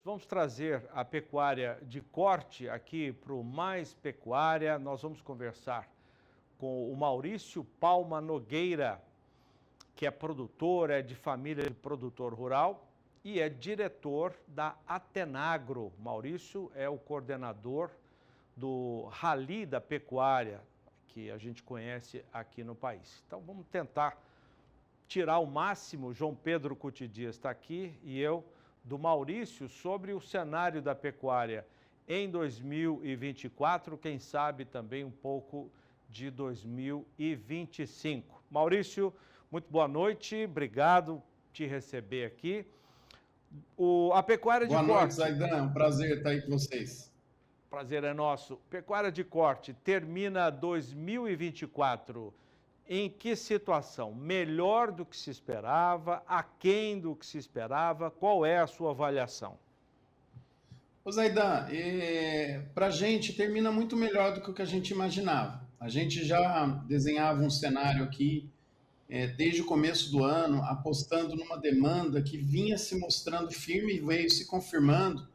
vamos trazer a pecuária de corte aqui para o Mais Pecuária. Nós vamos conversar com o Maurício Palma Nogueira, que é produtor, é de família de produtor rural e é diretor da Atenagro. Maurício é o coordenador do Rally da Pecuária, que a gente conhece aqui no país. Então vamos tentar tirar o máximo. João Pedro Cuti Dias está aqui e eu, do Maurício, sobre o cenário da pecuária em 2024, quem sabe também um pouco de 2025. Maurício, muito boa noite, obrigado por te receber aqui. A pecuária de corte... Boa noite, Zaidan, um prazer estar aí com vocês. Prazer é nosso. Pecuária de corte termina 2024 em que situação? Melhor do que se esperava? Aquém do que se esperava? Qual é a sua avaliação? Ô Zaidan, para a gente termina muito melhor do que o que a gente imaginava. A gente já desenhava um cenário aqui desde o começo do ano, apostando numa demanda que vinha se mostrando firme e veio se confirmando,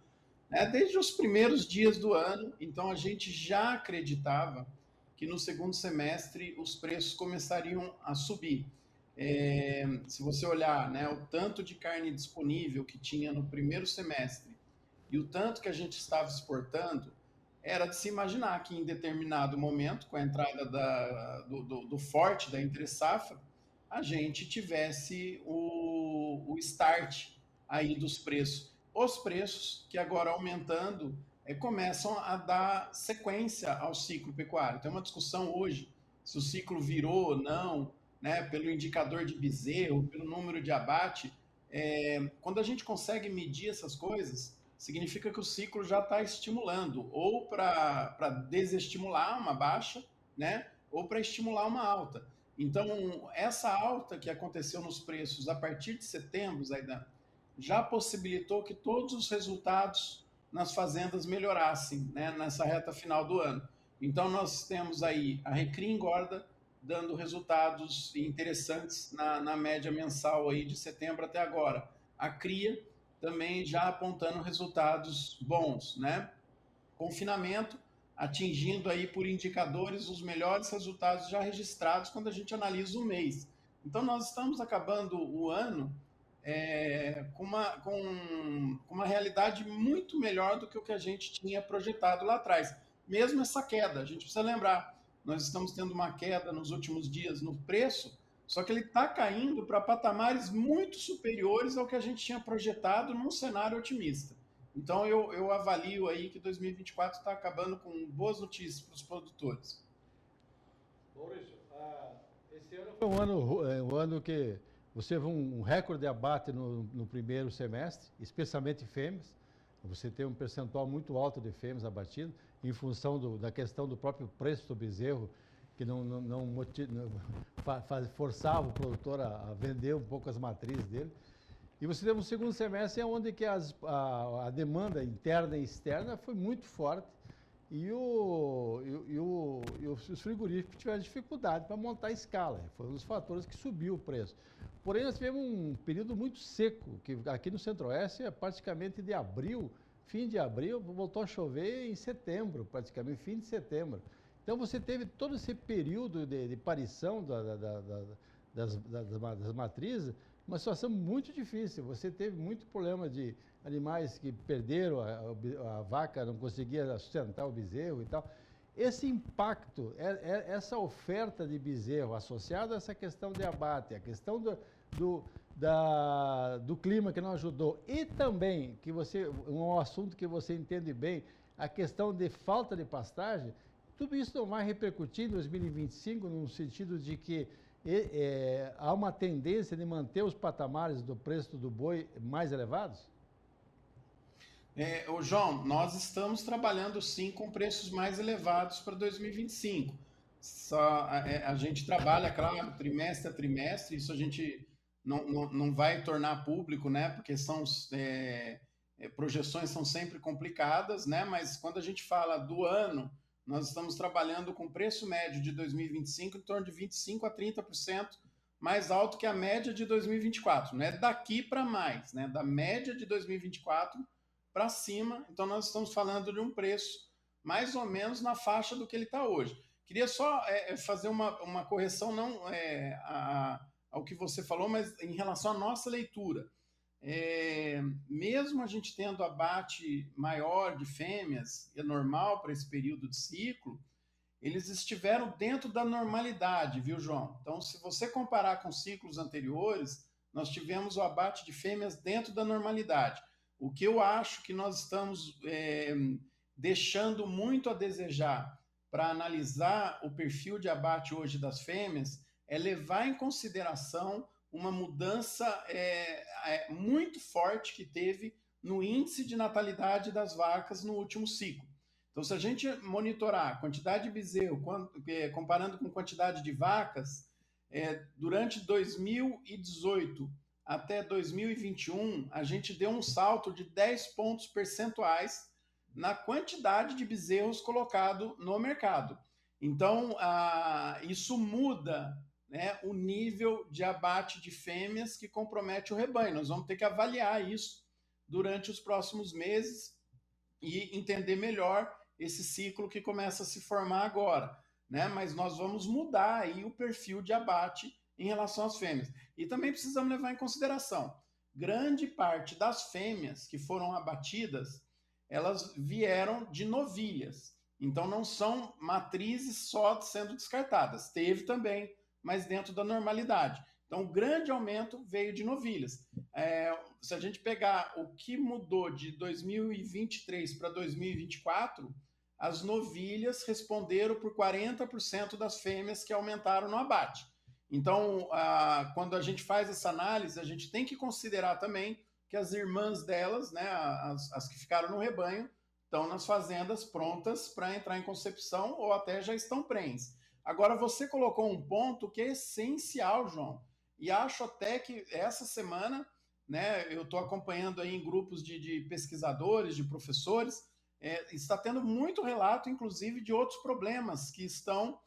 né, desde os primeiros dias do ano. Então a gente já acreditava que no segundo semestre os preços começariam a subir. Se você olhar, né, o tanto de carne disponível que tinha no primeiro semestre e o tanto que a gente estava exportando, era de se imaginar que em determinado momento, com a entrada do forte da entre-safra, a gente tivesse o start aí dos preços. Os preços que agora aumentando começam a dar sequência ao ciclo pecuário. Tem uma discussão hoje se o ciclo virou ou não, né, pelo indicador de bezerro, pelo número de abate. Quando a gente consegue medir essas coisas, significa que o ciclo já está estimulando, ou para desestimular uma baixa, né, ou para estimular uma alta. Então, essa alta que aconteceu nos preços a partir de setembro, Zaidan, já possibilitou que todos os resultados nas fazendas melhorassem, né, nessa reta final do ano. Então, nós temos aí a recria engorda dando resultados interessantes na média mensal aí de setembro até agora. A cria também já apontando resultados bons, né? Confinamento atingindo aí por indicadores os melhores resultados já registrados quando a gente analisa o mês. Então nós estamos acabando o ano com uma realidade muito melhor do que o que a gente tinha projetado lá atrás. Mesmo essa queda, a gente precisa lembrar, nós estamos tendo uma queda nos últimos dias no preço, só que ele está caindo para patamares muito superiores ao que a gente tinha projetado num cenário otimista. Então eu avalio aí que 2024 está acabando com boas notícias para os produtores. Maurício, esse ano foi um ano que você viu um recorde de abate no primeiro semestre, especialmente fêmeas. Você tem um percentual muito alto de fêmeas abatidas, em função da questão do próprio preço do bezerro, que forçava o produtor a vender um pouco as matrizes dele. E você teve um segundo semestre onde que a demanda interna e externa foi muito forte e os frigoríficos tiveram dificuldade para montar a escala. Foi um dos fatores que subiu o preço. Porém, nós tivemos um período muito seco, que aqui no Centro-Oeste, praticamente de abril, fim de abril, voltou a chover em setembro, praticamente fim de setembro. Então você teve todo esse período de parição das matrizes, uma situação muito difícil. Você teve muito problema de animais que perderam, a vaca não conseguia sustentar o bezerro e tal. Esse impacto, essa oferta de bezerro associada a essa questão de abate, a questão do clima que não ajudou, e também, um assunto que você entende bem, a questão de falta de pastagem, tudo isso não vai repercutir em 2025 no sentido de que há uma tendência de manter os patamares do preço do boi mais elevados? João, nós estamos trabalhando sim com preços mais elevados para 2025. A gente trabalha, claro, trimestre a trimestre, isso a gente não vai tornar público, né? Porque projeções são sempre complicadas, né? Mas quando a gente fala do ano, nós estamos trabalhando com preço médio de 2025 em torno de 25% a 30% mais alto que a média de 2024. Não é daqui para mais, né? Da média de 2024 para cima, então nós estamos falando de um preço mais ou menos na faixa do que ele está hoje. Queria só fazer uma correção, não ao que você falou, mas em relação à nossa leitura. Mesmo a gente tendo abate maior de fêmeas, é normal para esse período de ciclo, eles estiveram dentro da normalidade, viu, João? Então, se você comparar com ciclos anteriores, nós tivemos o abate de fêmeas dentro da normalidade. O que eu acho que nós estamos deixando muito a desejar para analisar o perfil de abate hoje das fêmeas é levar em consideração uma mudança muito forte que teve no índice de natalidade das vacas no último ciclo. Então, se a gente monitorar a quantidade de bezerro comparando com quantidade de vacas, durante 2018 até 2021, a gente deu um salto de 10 pontos percentuais na quantidade de bezerros colocado no mercado. Então, isso muda, né, o nível de abate de fêmeas que compromete o rebanho. Nós vamos ter que avaliar isso durante os próximos meses e entender melhor esse ciclo que começa a se formar agora, né? Mas nós vamos mudar aí o perfil de abate em relação às fêmeas. E também precisamos levar em consideração, grande parte das fêmeas que foram abatidas, elas vieram de novilhas. Então não são matrizes só sendo descartadas. Teve também, mas dentro da normalidade. Então, o grande aumento veio de novilhas. Se a gente pegar o que mudou de 2023 para 2024, as novilhas responderam por 40% das fêmeas que aumentaram no abate. Então, quando a gente faz essa análise, a gente tem que considerar também que as irmãs delas, né, as que ficaram no rebanho, estão nas fazendas prontas para entrar em concepção ou até já estão prenhes. Agora, você colocou um ponto que é essencial, João, e acho até que essa semana, né, eu estou acompanhando aí em grupos de pesquisadores, de professores, está tendo muito relato, inclusive, de outros problemas que estão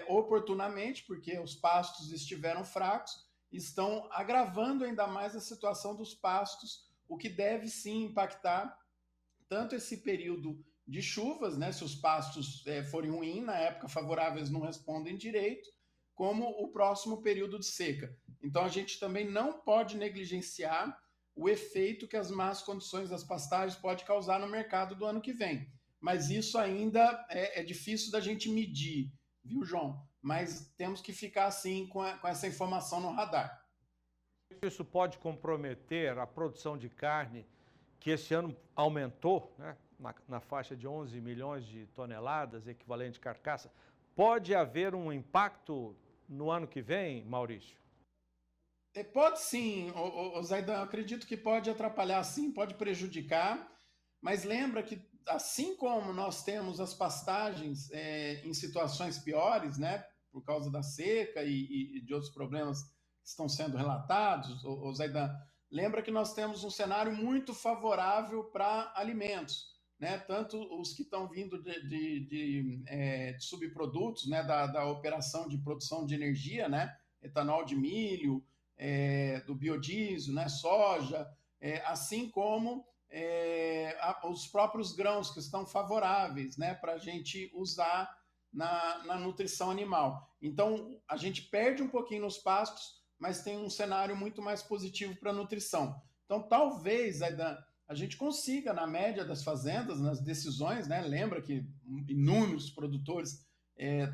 oportunamente, porque os pastos estiveram fracos, estão agravando ainda mais a situação dos pastos, o que deve sim impactar tanto esse período de chuvas, né, se os pastos forem ruins, na época favorável eles não respondem direito, como o próximo período de seca. Então a gente também não pode negligenciar o efeito que as más condições das pastagens podem causar no mercado do ano que vem. Mas isso ainda é difícil da gente medir, viu, João? Mas temos que ficar assim com essa informação no radar. Isso pode comprometer a produção de carne, que esse ano aumentou, né, na faixa de 11 milhões de toneladas, equivalente carcaça. Pode haver um impacto no ano que vem, Maurício? Pode sim, Zaidan, eu acredito que pode atrapalhar sim, pode prejudicar, mas lembra que assim como nós temos as pastagens em situações piores, né, por causa da seca e de outros problemas que estão sendo relatados, Zaidan, lembra que nós temos um cenário muito favorável para alimentos, né, tanto os que estão vindo de subprodutos, né, da operação de produção de energia, né, etanol de milho, do biodiesel, né, soja, assim como os próprios grãos que estão favoráveis, né, para a gente usar na nutrição animal. Então, a gente perde um pouquinho nos pastos, mas tem um cenário muito mais positivo para a nutrição. Então, talvez, Aidan, a gente consiga, na média das fazendas, nas decisões, né, lembra que inúmeros produtores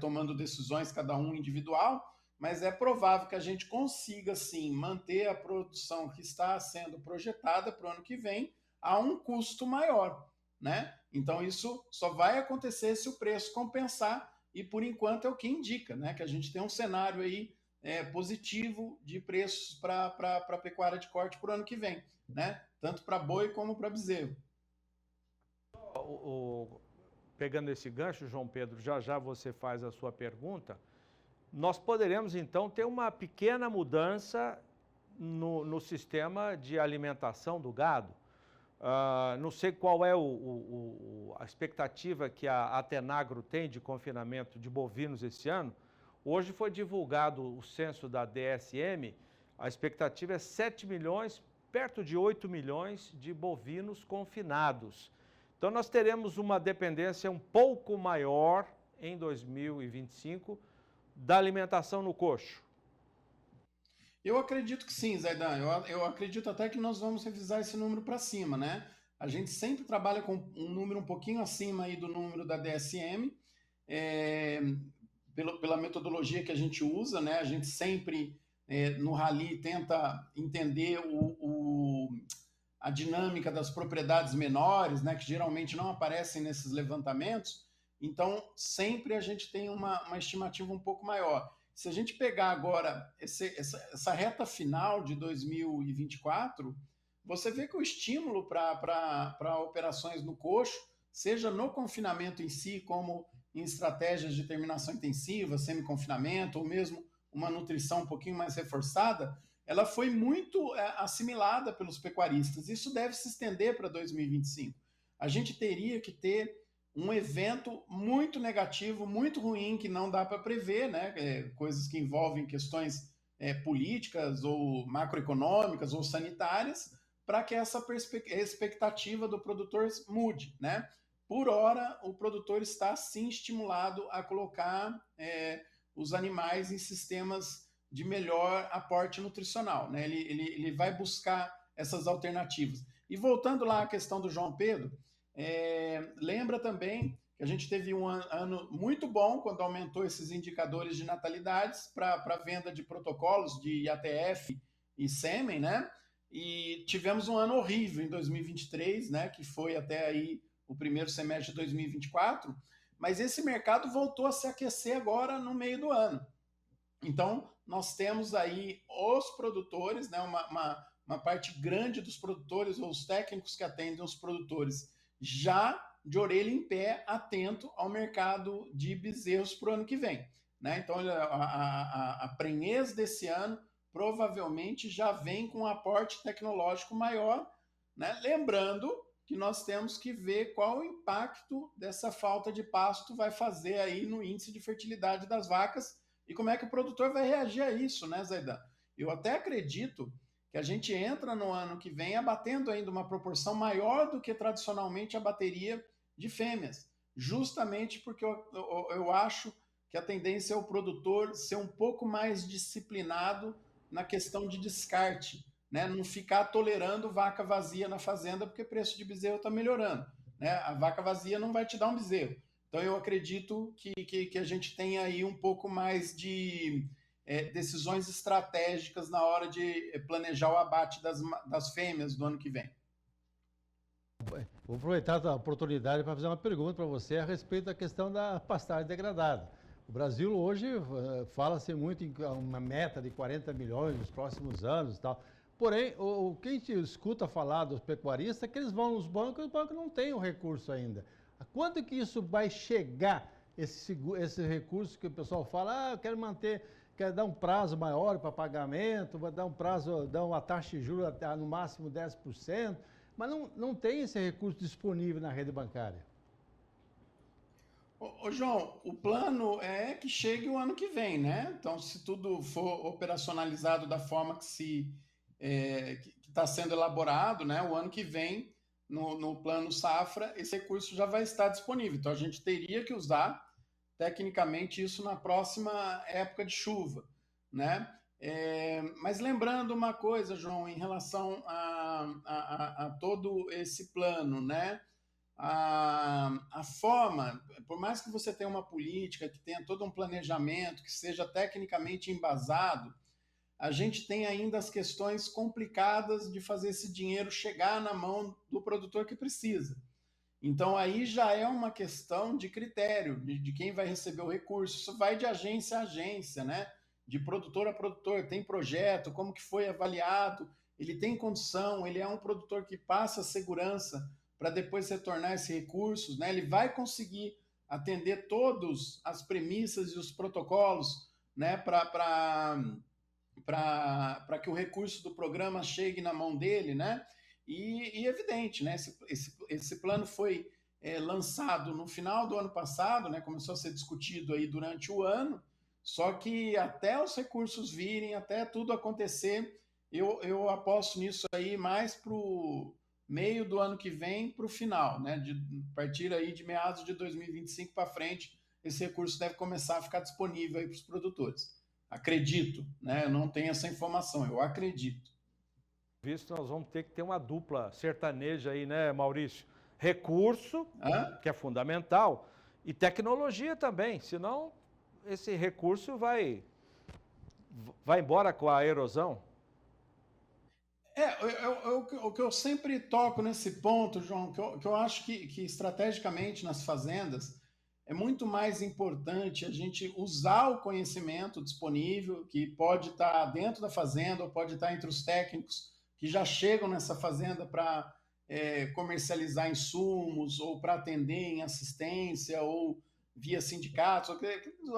tomando decisões, cada um individual, mas é provável que a gente consiga, sim, manter a produção que está sendo projetada para o ano que vem a um custo maior, né? Então, isso só vai acontecer se o preço compensar, e por enquanto é o que indica, né? Que a gente tem um cenário aí positivo de preços para a pecuária de corte para o ano que vem, né? Tanto para boi como para bezerro. Pegando esse gancho, João Pedro, já você faz a sua pergunta. Nós poderemos, então, ter uma pequena mudança no sistema de alimentação do gado. Não sei qual é a expectativa que a Atenagro tem de confinamento de bovinos esse ano. Hoje foi divulgado o censo da DSM, a expectativa é 7 milhões perto de 8 milhões de bovinos confinados. Então, nós teremos uma dependência um pouco maior em 2025 da alimentação no coxo. Eu acredito que sim, Zaidan. Eu acredito até que nós vamos revisar esse número para cima, né? A gente sempre trabalha com um número um pouquinho acima aí do número da DSM, pela metodologia que a gente usa, né? A gente sempre, no Rally, tenta entender a dinâmica das propriedades menores, né? Que geralmente não aparecem nesses levantamentos. Então, sempre a gente tem uma estimativa um pouco maior. Se a gente pegar agora essa reta final de 2024, você vê que o estímulo para operações no coxo, seja no confinamento em si, como em estratégias de terminação intensiva, semi-confinamento, ou mesmo uma nutrição um pouquinho mais reforçada, ela foi muito assimilada pelos pecuaristas. Isso deve se estender para 2025. A gente teria que ter um evento muito negativo, muito ruim, que não dá para prever, né? Coisas que envolvem questões políticas ou macroeconômicas ou sanitárias, para que essa expectativa do produtor mude, né? Por hora, o produtor está sim estimulado a colocar os animais em sistemas de melhor aporte nutricional, né? Ele vai buscar essas alternativas. E voltando lá à questão do João Pedro, lembra também que a gente teve um ano muito bom quando aumentou esses indicadores de natalidades para venda de protocolos de IATF e sêmen, né? E tivemos um ano horrível em 2023, né? Que foi até aí o primeiro semestre de 2024, mas esse mercado voltou a se aquecer agora no meio do ano. Então, nós temos aí os produtores, né? Uma parte grande dos produtores, ou os técnicos que atendem os produtores, já de orelha em pé, atento ao mercado de bezerros para o ano que vem, né? Então, a prenhez desse ano provavelmente já vem com um aporte tecnológico maior, né? Lembrando que nós temos que ver qual o impacto dessa falta de pasto vai fazer aí no índice de fertilidade das vacas e como é que o produtor vai reagir a isso, né, Zaidan? Eu até acredito que a gente entra no ano que vem abatendo ainda uma proporção maior do que tradicionalmente abateria de fêmeas, justamente porque eu acho que a tendência é o produtor ser um pouco mais disciplinado na questão de descarte, né? Não ficar tolerando vaca vazia na fazenda porque o preço de bezerro está melhorando, né? A vaca vazia não vai te dar um bezerro. Então eu acredito que a gente tem aí um pouco mais de decisões estratégicas na hora de planejar o abate das fêmeas do ano que vem. Vou aproveitar a oportunidade para fazer uma pergunta para você a respeito da questão da pastagem degradada. O Brasil hoje fala-se muito em uma meta de 40 milhões nos próximos anos e tal. Porém, quem te escuta falar dos pecuaristas é que eles vão nos bancos e os bancos não têm o recurso ainda. Quando que isso vai chegar, esse recurso que o pessoal fala, eu quero manter, quero dar um prazo maior para pagamento, vai dar um prazo, dar uma taxa de juros no máximo 10%, mas não tem esse recurso disponível na rede bancária. Ô, João, o plano é que chegue o ano que vem, né? Então, se tudo for operacionalizado da forma que está sendo elaborado, né? O ano que vem, no plano safra, esse recurso já vai estar disponível. Então, a gente teria que usar, tecnicamente, isso na próxima época de chuva, né? Mas lembrando uma coisa, João, em relação a todo esse plano, né? A forma, por mais que você tenha uma política, que tenha todo um planejamento, que seja tecnicamente embasado, a gente tem ainda as questões complicadas de fazer esse dinheiro chegar na mão do produtor que precisa. Então, aí já é uma questão de critério, de quem vai receber o recurso. Isso vai de agência a agência, né? De produtor a produtor. Tem projeto, como que foi avaliado, ele tem condição, ele é um produtor que passa segurança para depois retornar esses recursos, né? Ele vai conseguir atender todas as premissas e os protocolos, né? Para que o recurso do programa chegue na mão dele, né? E evidente, né? Esse plano foi lançado no final do ano passado, né? Começou a ser discutido aí durante o ano, só que até os recursos virem, até tudo acontecer, eu aposto nisso aí mais para o meio do ano que vem para o final, né? A partir aí de meados de 2025 para frente, esse recurso deve começar a ficar disponível aí para os produtores. Acredito, né? Eu não tenho essa informação, eu acredito. Visto, nós vamos ter que ter uma dupla sertaneja aí, né, Maurício? Recurso, que é fundamental, e tecnologia também, senão esse recurso vai embora com a erosão. O que eu sempre toco nesse ponto, João, que eu acho que estrategicamente nas fazendas é muito mais importante a gente usar o conhecimento disponível, que pode estar dentro da fazenda ou pode estar entre os técnicos que já chegam nessa fazenda para comercializar insumos ou para atender em assistência ou via sindicatos,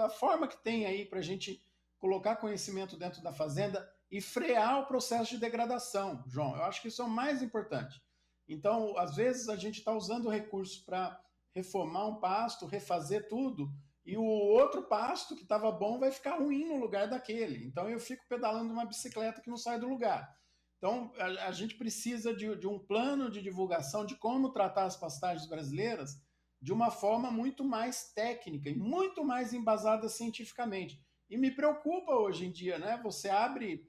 a forma que tem aí para a gente colocar conhecimento dentro da fazenda e frear o processo de degradação, João. Eu acho que isso é o mais importante. Então, às vezes, a gente está usando o recurso para reformar um pasto, refazer tudo, e o outro pasto que estava bom vai ficar ruim no lugar daquele. Então, eu fico pedalando uma bicicleta que não sai do lugar. Então, a gente precisa de um plano de divulgação de como tratar as pastagens brasileiras de uma forma muito mais técnica e muito mais embasada cientificamente. E me preocupa hoje em dia, né? Você abre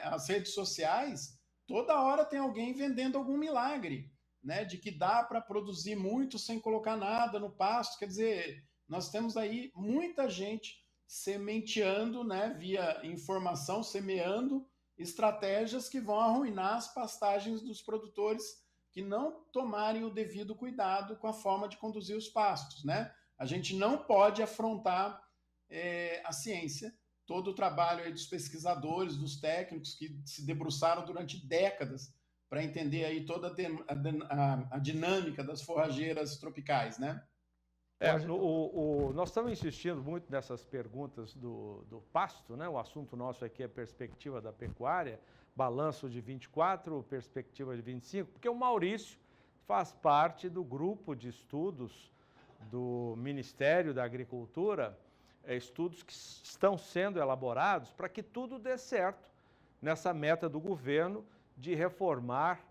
as redes sociais, toda hora tem alguém vendendo algum milagre, né? De que dá para produzir muito sem colocar nada no pasto. Quer dizer, nós temos aí muita gente sementeando, né? Via informação, semeando estratégias que vão arruinar as pastagens dos produtores que não tomarem o devido cuidado com a forma de conduzir os pastos, né? A gente não pode afrontar a ciência, todo o trabalho aí dos pesquisadores, dos técnicos que se debruçaram durante décadas para entender aí toda a dinâmica das forrageiras tropicais, né? Nós estamos insistindo muito nessas perguntas do pasto, né? O assunto nosso aqui é perspectiva da pecuária, balanço de 24, perspectiva de 25, porque o Maurício faz parte do grupo de estudos do Ministério da Agricultura, estudos que estão sendo elaborados para que tudo dê certo nessa meta do governo de reformar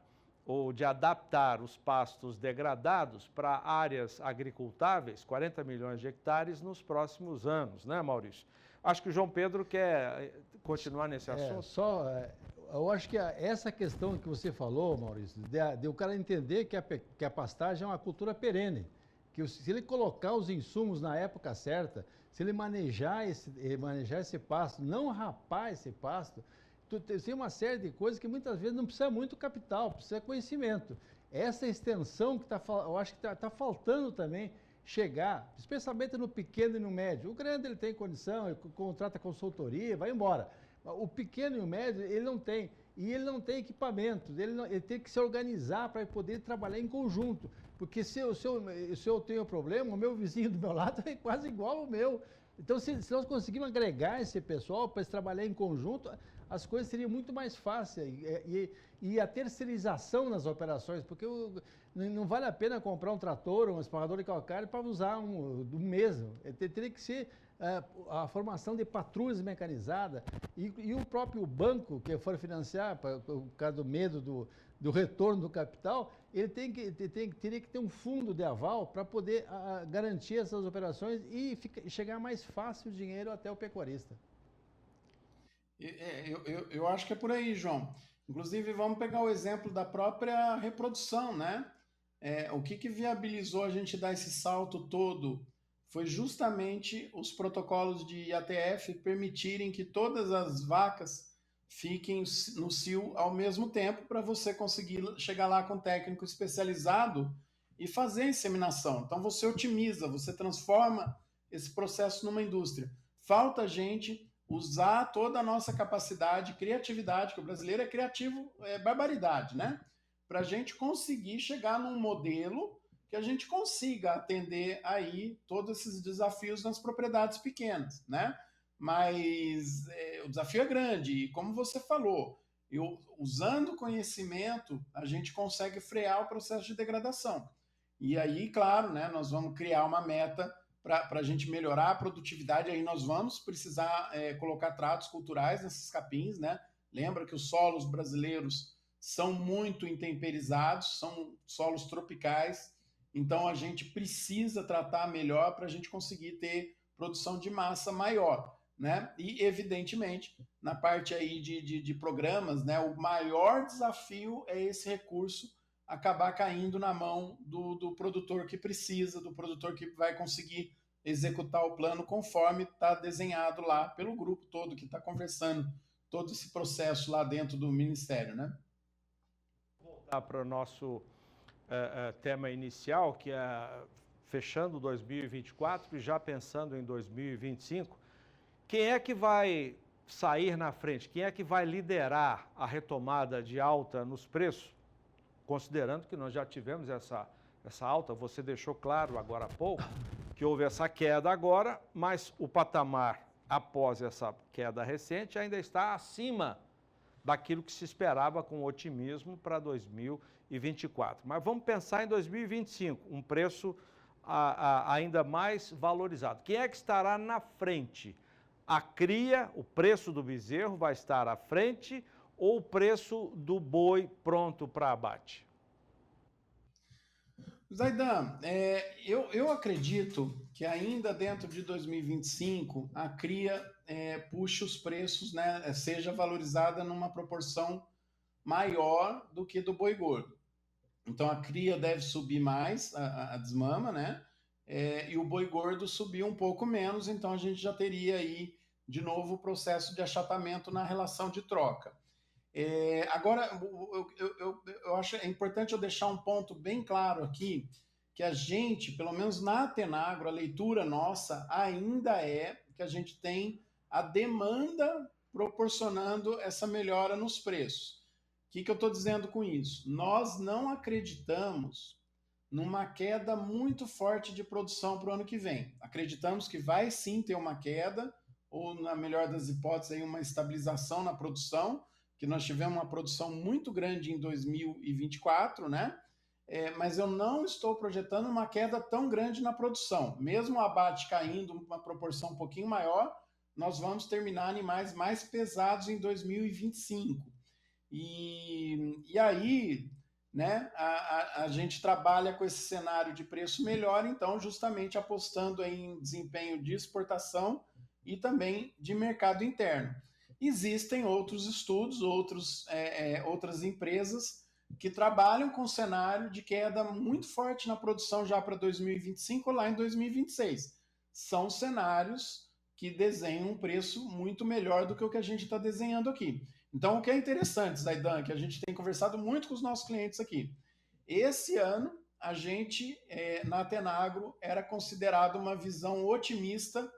ou de adaptar os pastos degradados para áreas agricultáveis, 40 milhões de hectares nos próximos anos, né, Maurício? Acho que o João Pedro quer continuar nesse assunto. Eu acho que essa questão que você falou, Maurício, de o cara entender que a pastagem é uma cultura perene, que se ele colocar os insumos na época certa, se ele manejar esse pasto, não rapar esse pasto, tem uma série de coisas que muitas vezes não precisa muito capital, precisa conhecimento. Essa extensão que eu acho que está faltando também chegar, especialmente no pequeno e no médio. O grande ele tem condição, ele contrata consultoria, vai embora. O pequeno e o médio ele não tem. E ele não tem equipamentos, ele tem que se organizar para poder trabalhar em conjunto. Porque se eu tenho problema, o meu vizinho do meu lado é quase igual ao meu. Então, se nós conseguirmos agregar esse pessoal para trabalhar em conjunto, as coisas seriam muito mais fáceis. E a terceirização nas operações, porque não vale a pena comprar um trator, um esparrador de calcário para usar do mesmo. Teria que ser a formação de patrulhas mecanizadas e o próprio banco que for financiar, por causa do medo do retorno do capital, ele teria que ter um fundo de aval para poder garantir essas operações e chegar mais fácil o dinheiro até o pecuarista. Eu acho que é por aí, João. Inclusive, vamos pegar o exemplo da própria reprodução, né? O que viabilizou a gente dar esse salto todo foi justamente os protocolos de IATF permitirem que todas as vacas fiquem no cio ao mesmo tempo para você conseguir chegar lá com um técnico especializado e fazer a inseminação. Então você otimiza, você transforma esse processo numa indústria. Falta a gente usar toda a nossa capacidade, criatividade, que o brasileiro é criativo, é barbaridade, né? Para a gente conseguir chegar num modelo que a gente consiga atender aí todos esses desafios nas propriedades pequenas, né? Mas o desafio é grande e, como você falou, usando conhecimento, a gente consegue frear o processo de degradação. E aí, claro, né, nós vamos criar uma meta para a gente melhorar a produtividade, aí nós vamos precisar colocar tratos culturais nesses capins, né? Lembra que os solos brasileiros são muito intemperizados, são solos tropicais, então a gente precisa tratar melhor para a gente conseguir ter produção de massa maior, né? E, evidentemente, na parte aí de programas, né, o maior desafio é esse recurso acabar caindo na mão do produtor que precisa, do produtor que vai conseguir executar o plano conforme está desenhado lá pelo grupo todo que está conversando todo esse processo lá dentro do Ministério, né? Vou voltar para o nosso tema inicial, que é fechando 2024 e já pensando em 2025, quem é que vai sair na frente? Quem é que vai liderar a retomada de alta nos preços? Considerando que nós já tivemos essa alta, você deixou claro agora há pouco que houve essa queda agora, mas o patamar após essa queda recente ainda está acima daquilo que se esperava com otimismo para 2024. Mas vamos pensar em 2025, um preço ainda mais valorizado. Quem é que estará na frente? A cria, o preço do bezerro vai estar à frente ou o preço do boi pronto para abate? Zaidan, eu acredito que ainda dentro de 2025 a cria puxe os preços, né, seja valorizada numa proporção maior do que do boi gordo. Então a cria deve subir mais, a desmama, né? E o boi gordo subir um pouco menos, então a gente já teria aí de novo o processo de achatamento na relação de troca. Agora, eu acho importante eu deixar um ponto bem claro aqui, que a gente, pelo menos na Atenagro, a leitura nossa ainda é que a gente tem a demanda proporcionando essa melhora nos preços. O que eu estou dizendo com isso? Nós não acreditamos numa queda muito forte de produção para o ano que vem. Acreditamos que vai sim ter uma queda, ou na melhor das hipóteses, aí uma estabilização na produção, que nós tivemos uma produção muito grande em 2024, né? Mas eu não estou projetando uma queda tão grande na produção. Mesmo o abate caindo uma proporção um pouquinho maior, nós vamos terminar animais mais pesados em 2025. E aí, né, a gente trabalha com esse cenário de preço melhor, então justamente apostando em desempenho de exportação e também de mercado interno. Existem outros estudos, outras empresas que trabalham com cenário de queda muito forte na produção já para 2025 ou lá em 2026. São cenários que desenham um preço muito melhor do que o que a gente está desenhando aqui. Então, o que é interessante, Zaidan, que a gente tem conversado muito com os nossos clientes aqui. Esse ano, a gente, na Atenagro, era considerado uma visão otimista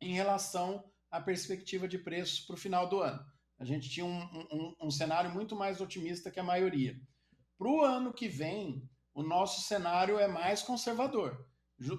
em relação à perspectiva de preços para o final do ano. A gente tinha um cenário muito mais otimista que a maioria. Para o ano que vem, o nosso cenário é mais conservador,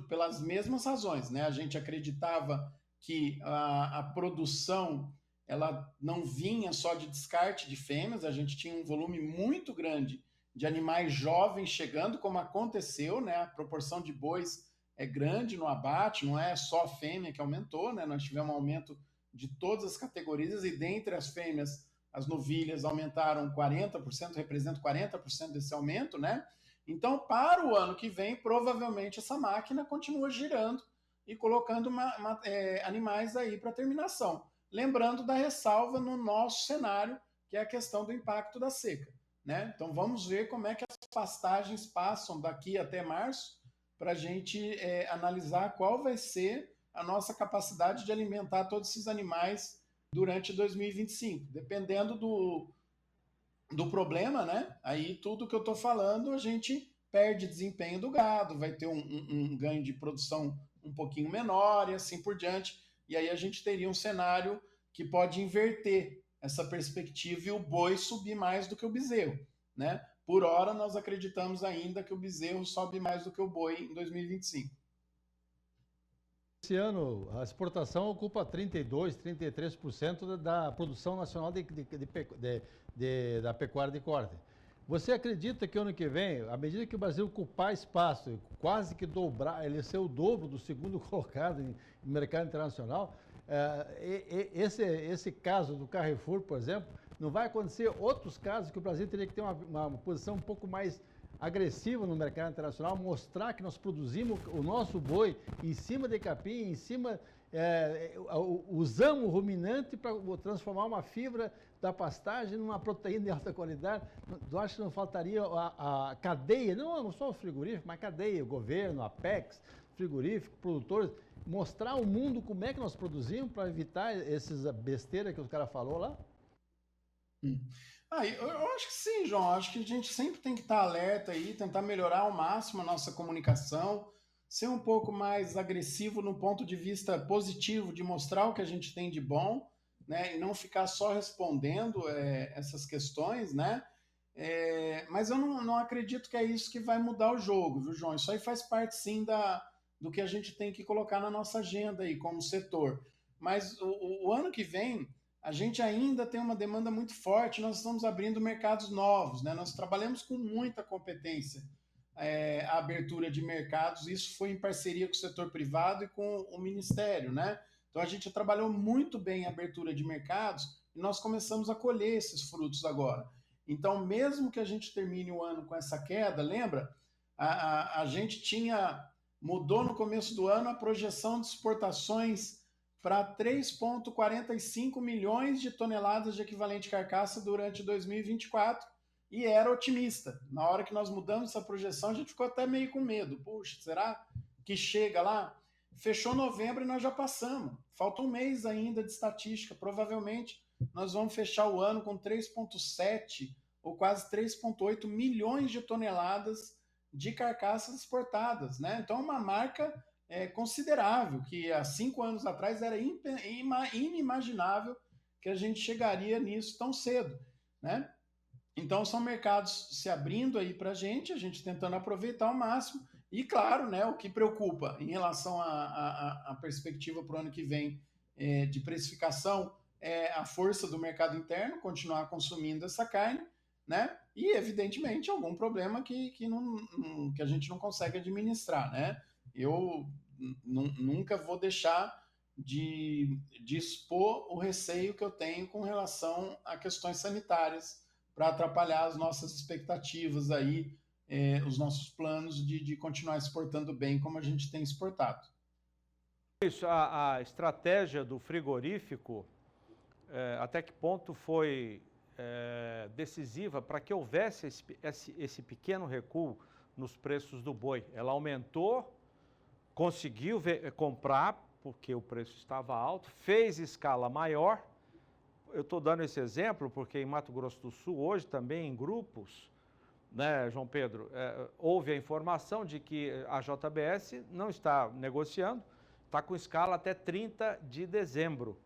pelas mesmas razões, né? A gente acreditava que a produção ela não vinha só de descarte de fêmeas, a gente tinha um volume muito grande de animais jovens chegando, como aconteceu, né? A proporção de bois é grande no abate, não é só a fêmea que aumentou, né? Nós tivemos um aumento de todas as categorias e dentre as fêmeas, as novilhas aumentaram 40%, representam 40% desse aumento, né? Então, para o ano que vem, provavelmente essa máquina continua girando e colocando animais aí para terminação. Lembrando da ressalva no nosso cenário, que é a questão do impacto da seca, né? Então vamos ver como é que as pastagens passam daqui até março para a gente analisar qual vai ser a nossa capacidade de alimentar todos esses animais durante 2025. Dependendo do problema, né? Aí tudo que eu estou falando, a gente perde desempenho do gado, vai ter um ganho de produção um pouquinho menor e assim por diante. E aí a gente teria um cenário que pode inverter essa perspectiva e o boi subir mais do que o bezerro, né? Por hora, nós acreditamos ainda que o bezerro sobe mais do que o boi em 2025. Esse ano, a exportação ocupa 32%, 33% da produção nacional da pecuária de corte. Você acredita que ano que vem, à medida que o Brasil ocupar espaço, quase que dobrar, ele ser o dobro do segundo colocado em mercado internacional, esse caso do Carrefour, por exemplo, Não vai acontecer outros casos que o Brasil teria que ter uma posição um pouco mais agressiva no mercado internacional, mostrar que nós produzimos o nosso boi em cima de capim, em cima, usamos o ruminante para transformar uma fibra da pastagem numa proteína de alta qualidade. Eu acho que não faltaria a cadeia, não só o frigorífico, mas a cadeia, o governo, a Apex, frigorífico, produtores, mostrar ao mundo como é que nós produzimos para evitar essas besteiras que os caras falou lá? Eu acho que sim, João. Acho que a gente sempre tem que estar alerta aí, tentar melhorar ao máximo a nossa comunicação, ser um pouco mais agressivo no ponto de vista positivo, de mostrar o que a gente tem de bom, né? E não ficar só respondendo essas questões, né? Mas eu não acredito que é isso que vai mudar o jogo, viu, João? Isso aí faz parte, sim, do que a gente tem que colocar na nossa agenda aí como setor. Mas o ano que vem a gente ainda tem uma demanda muito forte, nós estamos abrindo mercados novos, né? Nós trabalhamos com muita competência a abertura de mercados, isso foi em parceria com o setor privado e com o Ministério, né? Então a gente trabalhou muito bem a abertura de mercados e nós começamos a colher esses frutos agora. Então, mesmo que a gente termine o ano com essa queda, lembra? A gente mudou no começo do ano a projeção de exportações para 3,45 milhões de toneladas de equivalente carcaça durante 2024 e era otimista. Na hora que nós mudamos essa projeção, a gente ficou até meio com medo. Puxa, será que chega lá? Fechou novembro e nós já passamos. Falta um mês ainda de estatística. Provavelmente nós vamos fechar o ano com 3,7 ou quase 3,8 milhões de toneladas de carcaças exportadas, né? Então, é uma marca considerável, que há 5 anos atrás era inimaginável que a gente chegaria nisso tão cedo, né? Então, são mercados se abrindo aí para a gente tentando aproveitar ao máximo, e claro, né, o que preocupa em relação à perspectiva para o ano que vem de precificação é a força do mercado interno, continuar consumindo essa carne, né? E, evidentemente, algum problema que a gente não consegue administrar, né? Eu nunca vou deixar de expor o receio que eu tenho com relação a questões sanitárias para atrapalhar as nossas expectativas aí, os nossos planos de continuar exportando bem como a gente tem exportado. Isso, a estratégia do frigorífico, até que ponto foi decisiva para que houvesse esse pequeno recuo nos preços do boi? Ela aumentou, conseguiu comprar, porque o preço estava alto, fez escala maior. Eu estou dando esse exemplo porque em Mato Grosso do Sul, hoje também em grupos, né, João Pedro, houve a informação de que a JBS não está negociando, está com escala até 30 de dezembro.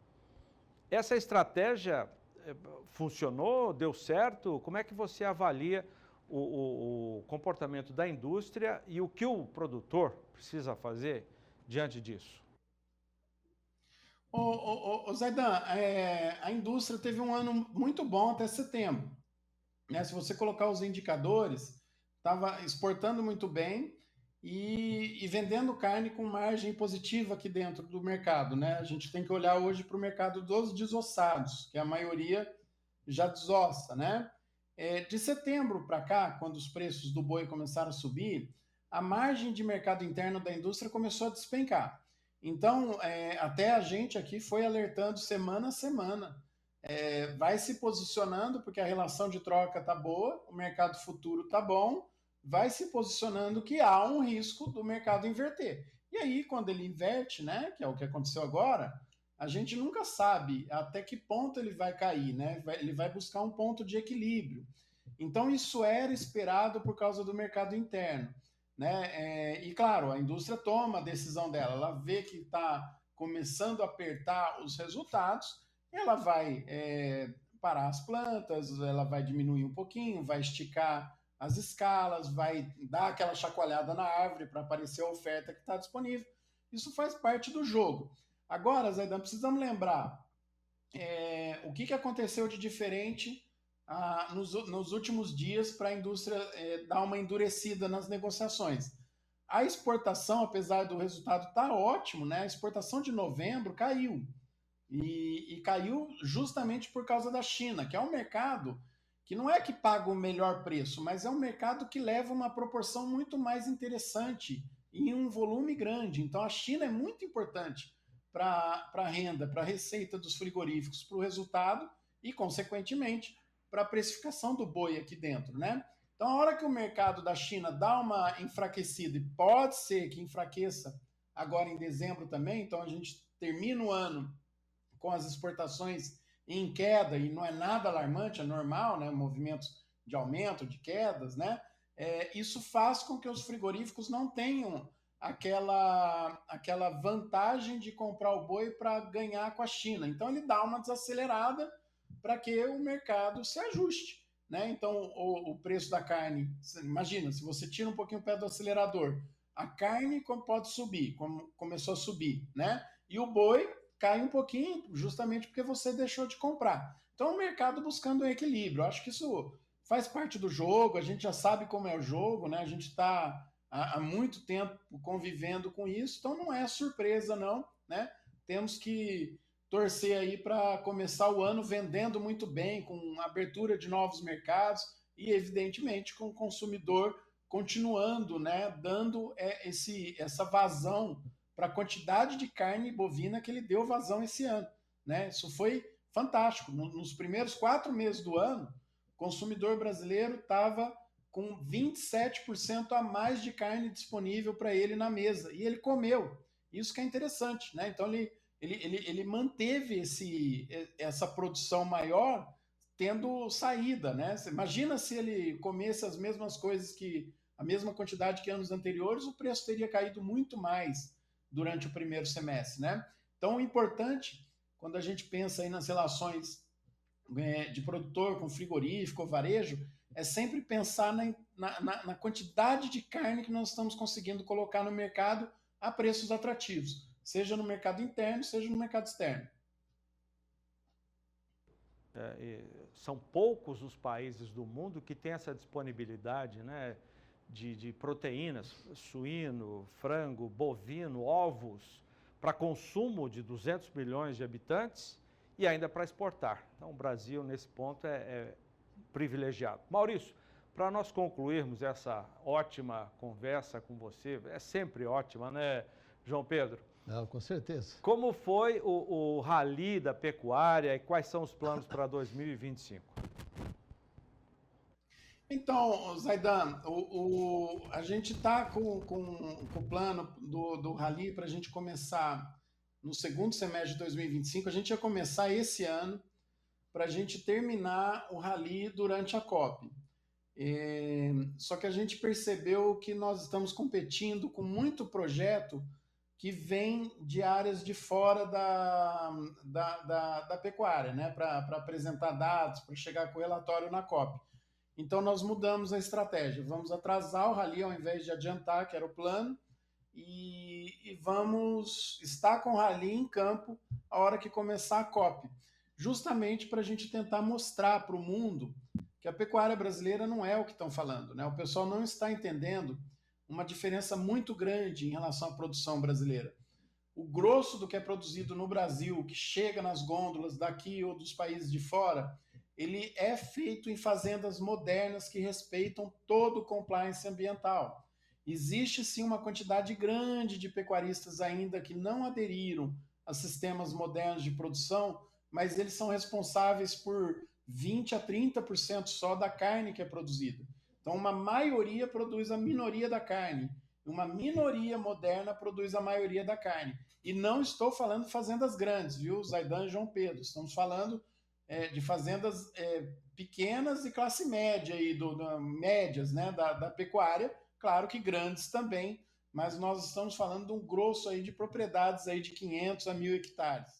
Essa estratégia funcionou, deu certo? Como é que você avalia o comportamento da indústria e o que o produtor precisa fazer diante disso? Zaidan, a indústria teve um ano muito bom até setembro, né? Se você colocar os indicadores, estava exportando muito bem e vendendo carne com margem positiva aqui dentro do mercado, né? A gente tem que olhar hoje para o mercado dos desossados, que a maioria já desossa, né? De setembro para cá, quando os preços do boi começaram a subir, a margem de mercado interno da indústria começou a despencar. Então, até a gente aqui foi alertando semana a semana. Vai se posicionando, porque a relação de troca está boa, o mercado futuro está bom, vai se posicionando que há um risco do mercado inverter. E aí, quando ele inverte, né, que é o que aconteceu agora, a gente nunca sabe até que ponto ele vai cair, né? Ele vai buscar um ponto de equilíbrio. Então, isso era esperado por causa do mercado interno, né? E claro, a indústria toma a decisão dela, ela vê que está começando a apertar os resultados, ela vai parar as plantas, ela vai diminuir um pouquinho, vai esticar as escalas, vai dar aquela chacoalhada na árvore para aparecer a oferta que está disponível. Isso faz parte do jogo. Agora, Zaidan, precisamos lembrar o que aconteceu de diferente nos últimos dias para a indústria dar uma endurecida nas negociações. A exportação, apesar do resultado estar ótimo, né, a exportação de novembro caiu. E caiu justamente por causa da China, que é um mercado que não é que paga o melhor preço, mas é um mercado que leva uma proporção muito mais interessante em um volume grande. Então a China é muito importante para a renda, para a receita dos frigoríficos, para o resultado e, consequentemente, para a precificação do boi aqui dentro, né? Então, a hora que o mercado da China dá uma enfraquecida, e pode ser que enfraqueça agora em dezembro também, então a gente termina o ano com as exportações em queda, e não é nada alarmante, é normal, né? Movimentos de aumento, de quedas, né? Isso faz com que os frigoríficos não tenham aquela vantagem de comprar o boi para ganhar com a China. Então ele dá uma desacelerada para que o mercado se ajuste, né? Então o preço da carne, imagina, se você tira um pouquinho o pé do acelerador, a carne pode subir, como começou a subir, né? E o boi cai um pouquinho, justamente porque você deixou de comprar. Então o mercado buscando um equilíbrio. Eu acho que isso faz parte do jogo, a gente já sabe como é o jogo, né? A gente está há muito tempo convivendo com isso, então não é surpresa, não, né? Temos que torcer aí para começar o ano vendendo muito bem, com abertura de novos mercados e, evidentemente, com o consumidor continuando, né, dando essa vazão para a quantidade de carne bovina que ele deu vazão esse ano, né? Isso foi fantástico. Nos primeiros 4 meses do ano, o consumidor brasileiro estava com 27% a mais de carne disponível para ele na mesa. E ele comeu. Isso que é interessante, né? Então ele manteve essa produção maior tendo saída, né? Você imagina se ele comesse as mesmas coisas a mesma quantidade que anos anteriores, o preço teria caído muito mais durante o primeiro semestre, né? Então, o importante, quando a gente pensa aí nas relações de produtor com frigorífico ou varejo, é sempre pensar na quantidade de carne que nós estamos conseguindo colocar no mercado a preços atrativos, seja no mercado interno, seja no mercado externo. São poucos os países do mundo que têm essa disponibilidade, né, de proteínas, suíno, frango, bovino, ovos, para consumo de 200 milhões de habitantes e ainda para exportar. Então, o Brasil, nesse ponto, é privilegiado. Maurício, para nós concluirmos essa ótima conversa com você, é sempre ótima, né, João Pedro? Não, com certeza. Como foi o Rally da Pecuária e quais são os planos para 2025? Então, Zaidan, a gente está com o plano do Rally para a gente começar no segundo semestre de 2025. A gente ia começar esse ano para a gente terminar o Rally durante a COP. Só que a gente percebeu que nós estamos competindo com muito projeto que vem de áreas de fora da pecuária, né? Para apresentar dados, para chegar com o relatório na COP. Então, nós mudamos a estratégia. Vamos atrasar o Rally ao invés de adiantar, que era o plano, e vamos estar com o Rally em campo a hora que começar a COP, justamente para a gente tentar mostrar para o mundo que a pecuária brasileira não é o que estão falando, né? O pessoal não está entendendo uma diferença muito grande em relação à produção brasileira. O grosso do que é produzido no Brasil, que chega nas gôndolas daqui ou dos países de fora, ele é feito em fazendas modernas que respeitam todo o compliance ambiental. Existe sim uma quantidade grande de pecuaristas ainda que não aderiram a sistemas modernos de produção, mas eles são responsáveis por 20 a 30% só da carne que é produzida. Então, uma maioria produz a minoria da carne. Uma minoria moderna produz a maioria da carne. E não estou falando de fazendas grandes, viu, Zaidan e João Pedro? Estamos falando de fazendas pequenas e classe média, médias, né, da pecuária. Claro que grandes também, mas nós estamos falando de um grosso aí de propriedades aí de 500 a 1.000 hectares.